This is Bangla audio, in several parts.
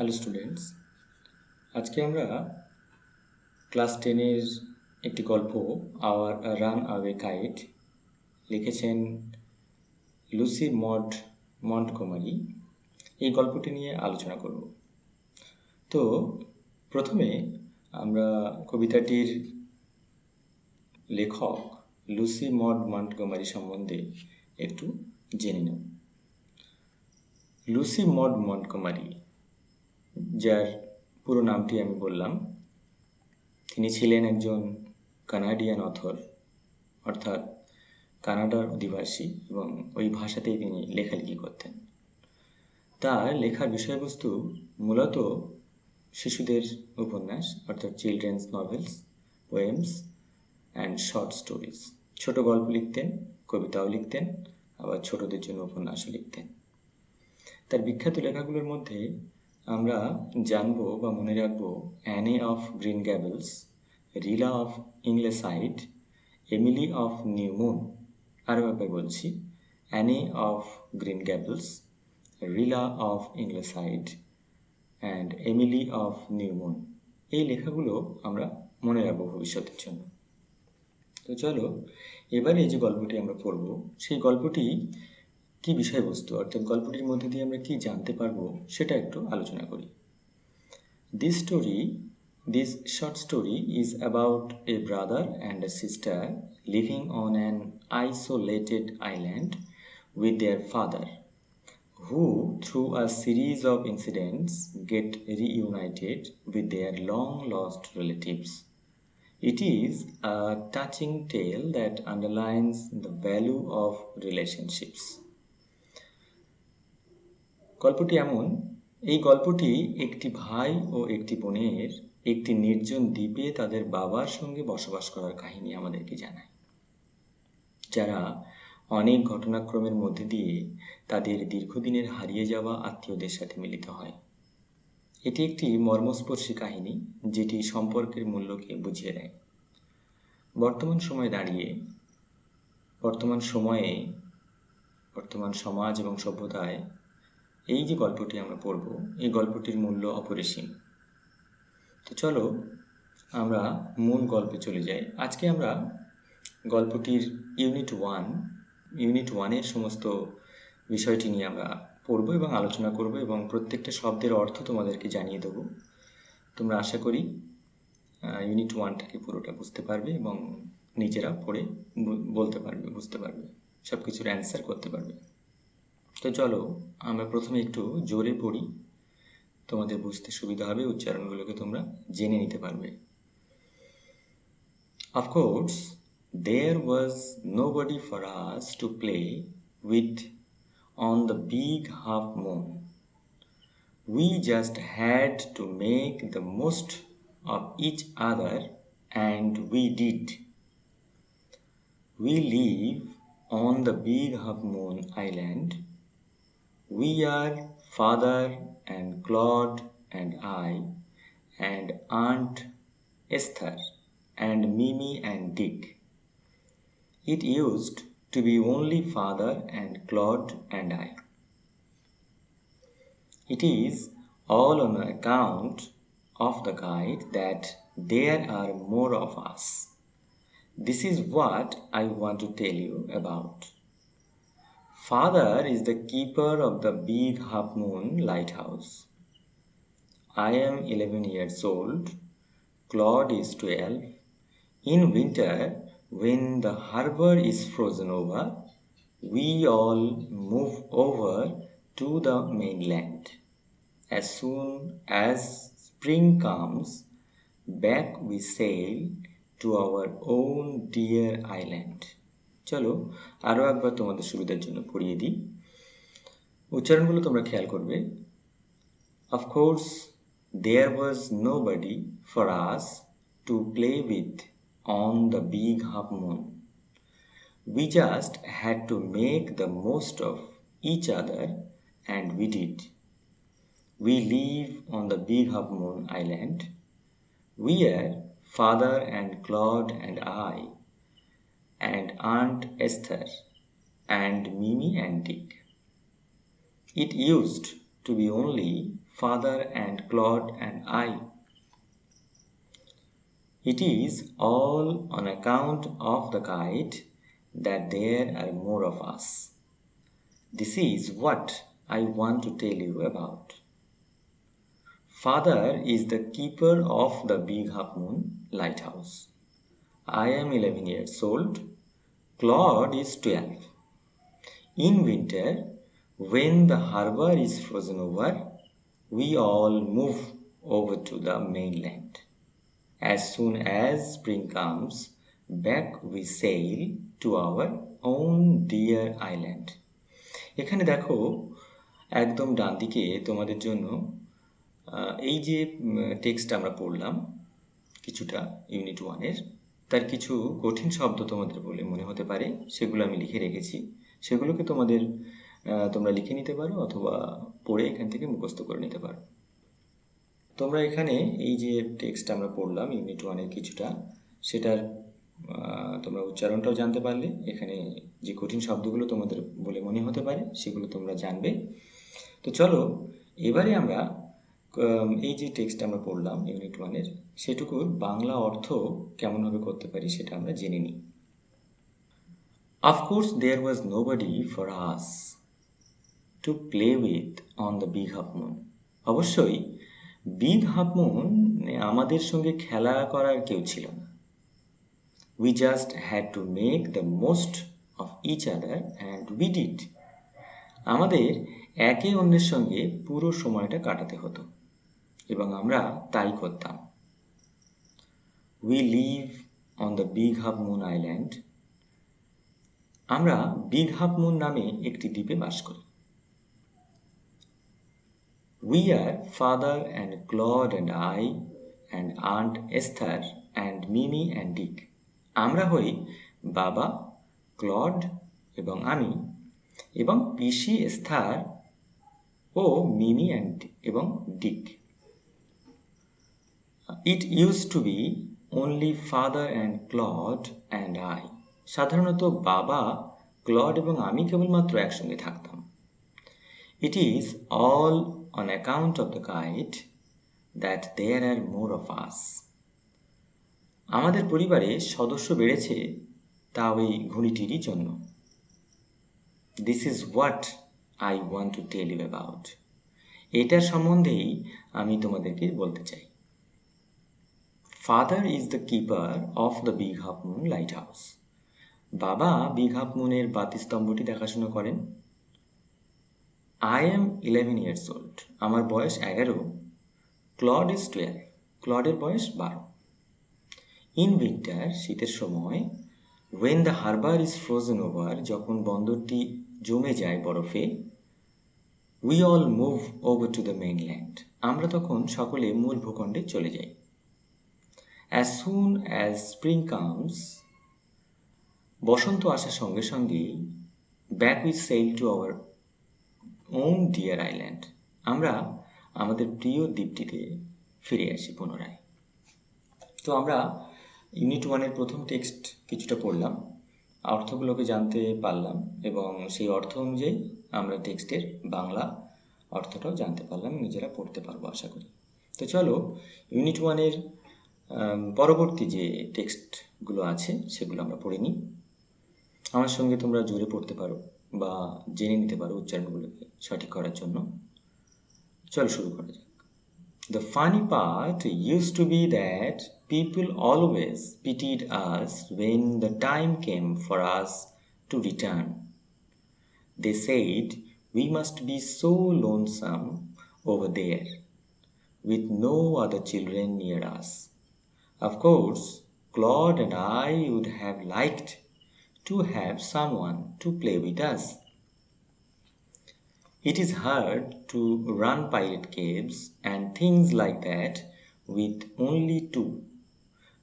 হ্যালো স্টুডেন্টস, আজকে আমরা ক্লাস 10-এর একটি গল্প আওয়ার রান অ্যাওয়ে কাইট লিখেছেন লুসি মড মন্টগোমারি। এই গল্পটি নিয়ে আলোচনা করব। তো প্রথমে আমরা কবিতাটির লেখক লুসি মড মন্টগোমারি সম্বন্ধে একটু জেনে নেব। লুসি মড মন্টগোমারি, যার পুরো নামটি আমি বললাম, তিনি ছিলেন একজন কানাডিয়ান অথর, অর্থাৎ কানাডার অধিবাসী, এবং ওই ভাষাতেই তিনি লেখালেখি করতেন। তার লেখার বিষয়বস্তু মূলত শিশুদের উপন্যাস, অর্থাৎ children's novels, poems and short stories. ছোট গল্প লিখতেন, কবিতাও লিখতেন, আবার ছোটদের জন্য উপন্যাসও লিখতেন। তার বিখ্যাত লেখাগুলোর মধ্যে আমরা জানবো বা মনে রাখবো Anne of Green Gables, Rilla of Ingleside, Emily of New Moon. আরও একবার বলছি, Anne of Green Gables, Rilla of Ingleside and Emily of New Moon. এই লেখাগুলো আমরা মনে রাখবো ভবিষ্যতের জন্য। তো চলো এবারে এই যে গল্পটি আমরা পড়ব, সেই গল্পটি কি বিষয়বস্তু, অর্থাৎ গল্পটির মধ্যে দিয়ে আমরা কি জানতে পারবো সেটা একটু আলোচনা করি। This short story is about a brother and a sister living on an isolated island with their father, who through a series of incidents get reunited with their long-lost relatives. It is a touching tale that underlines the value of relationships. গল্পটি এমন, এই গল্পটি একটি ভাই ও একটি বোনের একটি নির্জন দ্বীপে তাদের বাবার সঙ্গে বসবাস করার কাহিনী আমাদেরকে জানায়, যারা অনেক ঘটনাক্রমের মধ্যে দিয়ে তাদের দীর্ঘদিনের হারিয়ে যাওয়া আত্মীয়দের সাথে মিলিত হয়। এটি একটি মর্মস্পর্শী কাহিনী, যেটি সম্পর্কের মূল্যকে বুঝিয়ে দেয়। বর্তমান সমাজ এবং সভ্যতায় এই যে গল্পটি আমরা পড়ব, এই গল্পটির মূল্য অপরিসীম। তো চলো আমরা মূল গল্পে চলে যাই। আজকে আমরা গল্পটির ইউনিট ওয়ানের সমস্ত বিষয়টি নিয়ে আমরা পড়ব এবং আলোচনা করব, এবং প্রত্যেকটা শব্দের অর্থ তোমাদেরকে জানিয়ে দেব। তোমরা আশা করি ইউনিট ওয়ানটাকে পুরোটা বুঝতে পারবে এবং নিজেরা পড়ে বলতে পারবে, বুঝতে পারবে, সব কিছুর অ্যান্সার করতে পারবে। তো চলো আমরা প্রথমে একটু জোরে পড়ি, তোমাদের বুঝতে সুবিধা হবে, উচ্চারণগুলোকে তোমরা জেনে নিতে পারবে। Of course, there was nobody for us to play with on the big half moon. We just had to make the most of each other, and we did. We live on the big half moon island. We are Father and Claude and I, and Aunt Esther, and Mimi and Dick. It used to be only Father and Claude and I. It is all on account of the guide that there are more of us. This is what I want to tell you about. Father is the keeper of the big half moon lighthouse. I am 11 years old. Claude is 12. In winter, when the harbor is frozen over, we all move over to the mainland. As soon as spring comes, back we sail to our own dear island. চলো আরও একবার তোমাদের সুবিধার জন্য পড়িয়ে দিই, উচ্চারণগুলো তোমরা খেয়াল করবে। Of course, there was nobody for us to play with on the big half moon. We just had to make the most of each other, and we did. We live on the big half moon island. We are Father and Claude and I, and Aunt Esther, and Mimi and Dick. It used to be only father and Claude and I. It is all on account of the kite that there are more of us. This is what I want to tell you about. Father is the keeper of the Big Half Moon Lighthouse. I am 11 years old. Claude is 12. In winter, when the harbor is frozen over, we all move over to the mainland. As soon as spring comes, back we sail to our own dear island. এখানে দেখো একদম ডান দিকে তোমাদের জন্য এই যে টেক্সট আমরা পড়লাম কিছুটা ইউনিট ওয়ানের, তার কিছু কঠিন শব্দ তোমাদের বলে মনে হতে পারে, সেগুলো আমি লিখে রেখেছি। সেগুলোকে তোমরা লিখে নিতে পারো অথবা পড়ে এখান থেকে মুখস্থ করে নিতে পারো। তোমরা এখানে এই যে টেক্সট আমরা পড়লাম ইউনিট ওয়ানের কিছুটা, সেটার তোমরা উচ্চারণটাও জানতে পারলে। এখানে যে কঠিন শব্দগুলো তোমাদের বলে মনে হতে পারে সেগুলো তোমরা জানবে। তো চলো এবারে আমরা এই যে টেক্সট আমরা পড়লাম ইউনিট ওয়ানের, সেটুকুর বাংলা অর্থ কেমনভাবে করতে পারি সেটা আমরা জেনে নিই। Of course there was nobody for us to play with on the Big Half Moon. অবশ্যই বিগ হাফ মুন আমাদের সঙ্গে খেলা করার কেউ ছিল না। We just had to make the most of each other and we did. আমাদের একে অন্যের সঙ্গে পুরো সময়টা কাটাতে হতো এবং আমরা তাই করতাম। We live on the Big Half Moon Island. আমরা বিগ হাফ মুন নামে একটি দ্বীপে বাস করি। We are father and Claude and I and Aunt Esther and Mimi and Dick. আমরা হই বাবা, ক্লড এবং আমি এবং পিসি এস্থার ও মিমি এবং ডিক। It used to be only father and Claude and I. সাধারণত বাবা, ক্লড এবং আমি কেবলমাত্র একসঙ্গে থাকতাম। It is all on account of the kite that there are more of us. আমাদের পরিবারে সদস্য বেড়েছে তা ওই ঘুড়িটিরই জন্য। This is what I want to tell you about. এটার সম্বন্ধেই আমি তোমাদেরকে বলতে চাই। Father is the keeper of the Big Half Moon Lighthouse. বাবা বিগ হাফ মুনের বাতিস্তম্ভটি দেখাশোনা করেন। I am 11 years old. আমার বয়স 11। Claude is 12. ক্লডের বয়স 12। In winter, শীতের সময়, when the harbor is frozen over, যখন বন্দরটি জমে যায় বরফে, we all move over to the mainland. আমরা তখন সকলে মূল ভূখণ্ডে চলে যাই। As soon as spring comes, বসন্ত আসার সঙ্গে সঙ্গেই back we sail to our own dear island. আমরা আমাদের প্রিয় দ্বীপটিতে ফিরে আসি পুনরায়। তো আমরা ইউনিট ওয়ানের প্রথম টেক্সট কিছুটা পড়লাম, অর্থগুলোকে জানতে পারলাম এবং সেই অর্থ অনুযায়ী আমরা টেক্সটের বাংলা অর্থটাও জানতে পারলাম, নিজেরা পড়তে পারবো আশা করি। তো চলো ইউনিট ওয়ানের পরবর্তী যে টেক্সটগুলো আছে সেগুলো আমরা পড়ে নিই। আমার সঙ্গে তোমরা জোরে পড়তে পারো বা জেনে নিতে পারো উচ্চারণগুলোকে সঠিক করার জন্য। চলো শুরু করা যাক। The funny part used to be that people always pitied us when the time came for us to return. They said we must be so lonesome over there, with no other children near us. Of course, Claude and I would have liked to have someone to play with us. It is hard to run pirate caves and things like that with only two,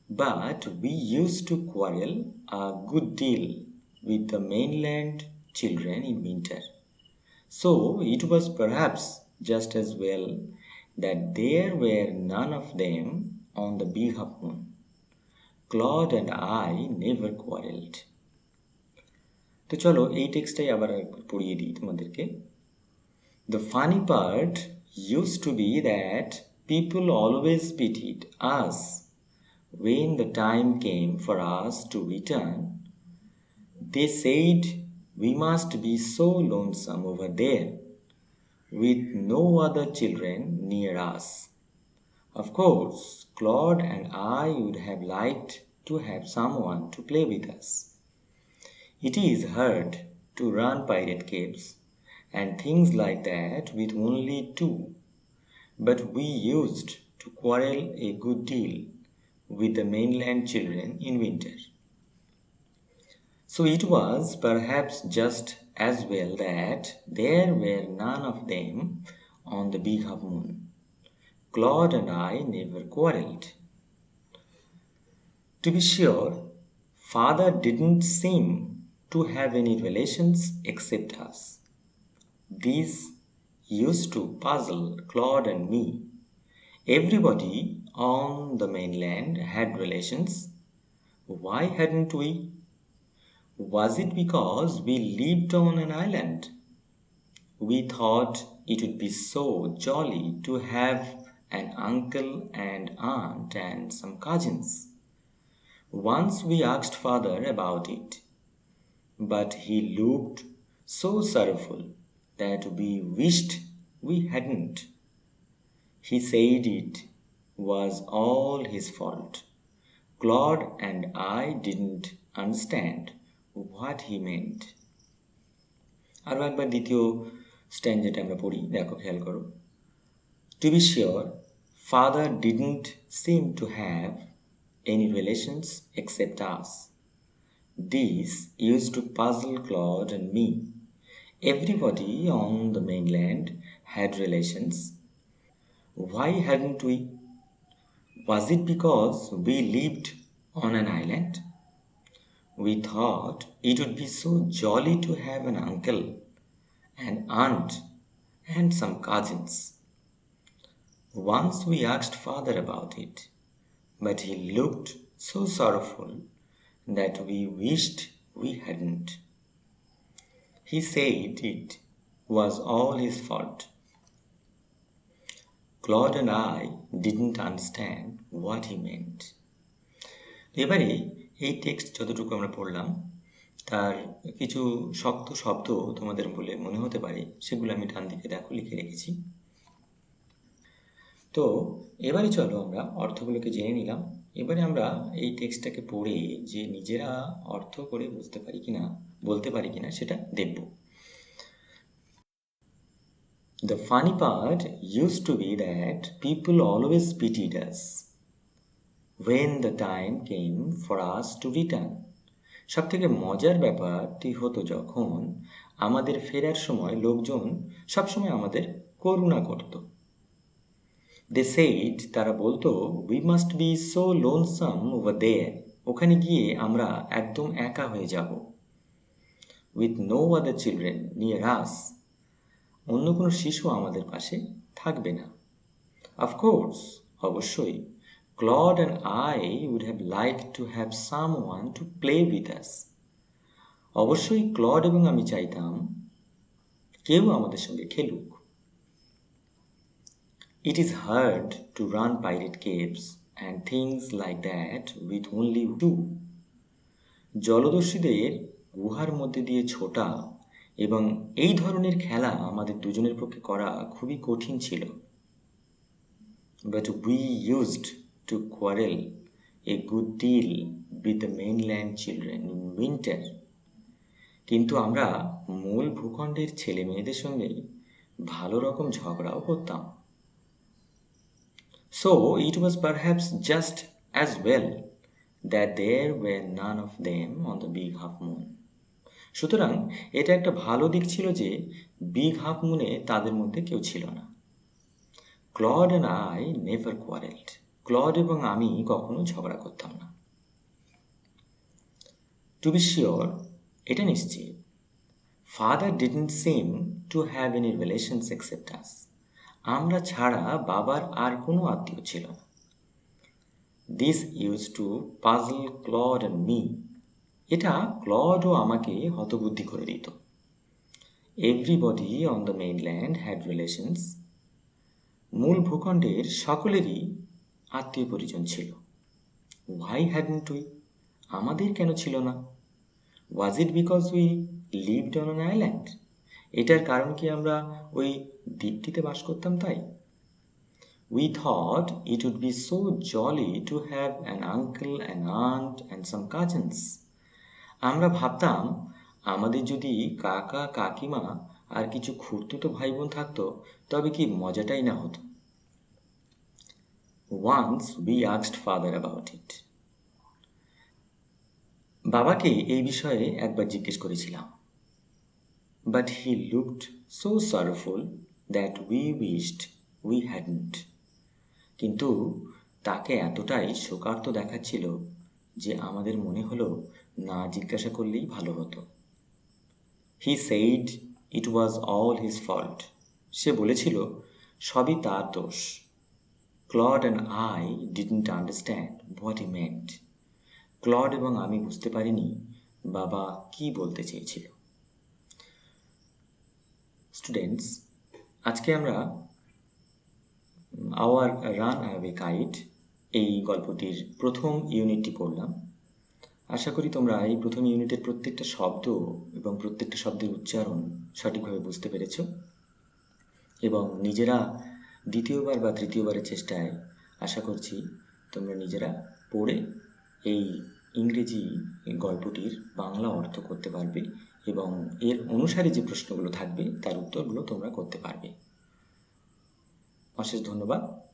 but we used to quarrel a good deal with the mainland children in winter. So it was perhaps just as well that there were none of them on the Big Half Moon. Claude and I never quarreled. তো চলো এই টেক্সটটাই আবার পড়িয়ে দিই তোমাদেরকে। The funny part used to be that people always pitied us when the time came for us to return. They said we must be so lonesome over there with no other children near us. Of course, Claude and I would have liked to have someone to play with us. It is hard to run pirate caves and things like that with only two, but we used to quarrel a good deal with the mainland children in winter. So it was perhaps just as well that there were none of them on the big half moon. Claude and I never quarreled. To be sure, father didn't seem to have any relations except us. These used to puzzle Claude and me. Everybody on the mainland had relations. Why hadn't we? Was it because we lived on an island? We thought it would be so jolly to have an uncle and aunt and some cousins. Once we asked father about it, but he looked so sorrowful that we wished we hadn't. He said it was all his fault. Claude and I didn't understand what he meant. আরও একবার দ্বিতীয় স্ট্যান্ডাটা আমরা পড়ি, দেখো খেয়াল করো। To be sure, father didn't seem to have any relations except us. This used to puzzle Claude and me. Everybody on the mainland had relations. Why hadn't we? Was it because we lived on an island? We thought it would be so jolly to have an uncle, an aunt, and some cousins. Once we asked father about it, but he looked so sorrowful that we wished we hadn't. He said it was all his fault. Claude and I didn't understand what he meant. এবারে এই টেক্সট যতটুকু আমরা পড়লাম তার কিছু শক্ত শব্দ তোমাদের বলে মনে হতে পারে, সেগুলো আমি ডান দিকে দেখো লিখে রেখেছি। তো এবারে চলো আমরা অর্থগুলোকে জেনে নিলাম। এবারে আমরা এই টেক্সটটাকে পড়ে যে নিজেরা অর্থ করে বুঝতে পারি কিনা, বলতে পারি কিনা সেটা দেখব। The funny part used to be that people always pitied us when the time came for us to return. সব থেকে মজার ব্যাপারটি হতো যখন আমাদের ফেরার সময় লোকজন সবসময় আমাদের করুণা করত। They said, তারা বলতো, we must be so lonesome over there. ওখানে গিয়ে আমরা একদম একা হয়ে যাব। With no other children near us. অন্য কোনো শিশু আমাদের পাশে থাকবে না। Of course, অবশ্যই, Claude and I would have liked to have someone to play with us. অবশ্যই ক্লড এবং আমি চাইতাম কেউ আমাদের সঙ্গে খেলুক। It is hard to run pirate caves and things like that with only two. জলদস্যুদের গুহার মধ্যে দিয়ে ছোটা এবং এই ধরনের খেলা আমাদের দুজনের পক্ষে করা খুবই কঠিন ছিল। But we used to quarrel a good deal with the mainland children in winter. কিন্তু আমরা মূল ভূখণ্ডের ছেলে মেয়েদের সঙ্গে ভালো রকম ঝগড়াও করতাম। So it was perhaps just as well that there were none of them on the big half moon. সুতরাং এটা একটা ভালো দিক ছিল যে বিগ হাফ মুনে তাদের মধ্যে কেউ ছিল না। Claude and I never quarrelled. Claude এবং আমি কখনো ঝগড়া করতাম না। টু বি শিওর, এটা নিশ্চিত, father didn't seem to have any relations except us. আমরা ছাড়া বাবার আর কোনো আত্মীয় ছিল না। This used to puzzle Claude and me. এটা ক্লড ও আমাকে হতবুদ্ধি করে দিত। Everybody on the mainland had relations. মূল ভূখণ্ডের সকলেরই আত্মীয় পরিজন ছিল। Why hadn't we? আমাদের কেন ছিল না? Was it because we lived on an island? এটার কারণ কি আমরা ওই দ্বীপটিতে বাস করতাম তাই? We thought it would be so jolly to have an uncle, an aunt and some cousins. আমরা ভাবতাম আমাদের যদি কাকা কাকিমা আর কিছু খুড়তুতো ভাই বোন থাকতো তবে কি মজাটাই না হতো। Once we asked father about it. বাবাকে এই বিষয়ে একবার জিজ্ঞেস করেছিলাম। But he looked so sorrowful that we wished we hadn't. কিন্তু তাকে এতটাই শোকার্ত দেখাচ্ছিল যে আমাদের মনে হলো না জিজ্ঞাসা করলেই ভালো হতো। He said it was all his fault. সে বলেছিল সবই তার দোষ। Claude and I didn't understand what he meant. Claude এবং আমি বুঝতে পারিনি বাবা কি বলতে চেয়েছিল। স্টুডেন্টস, আজকে আমরা আওয়ার রান অ্যাওয়ে কাইট এই গল্পটির প্রথম ইউনিটটি পড়লাম। আশা করি তোমরা এই প্রথম ইউনিটের প্রত্যেকটা শব্দ এবং প্রত্যেকটা শব্দের উচ্চারণ সঠিকভাবে বুঝতে পেরেছ এবং নিজেরা দ্বিতীয়বার বা তৃতীয়বারের চেষ্টায় আশা করছি তোমরা নিজেরা পড়ে এই ইংরেজি গল্পটির বাংলা অর্থ করতে পারবে এবং এর অনুসারে যে প্রশ্নগুলো থাকবে তার উত্তরগুলো তোমরা করতে পারবে। অশেষ ধন্যবাদ।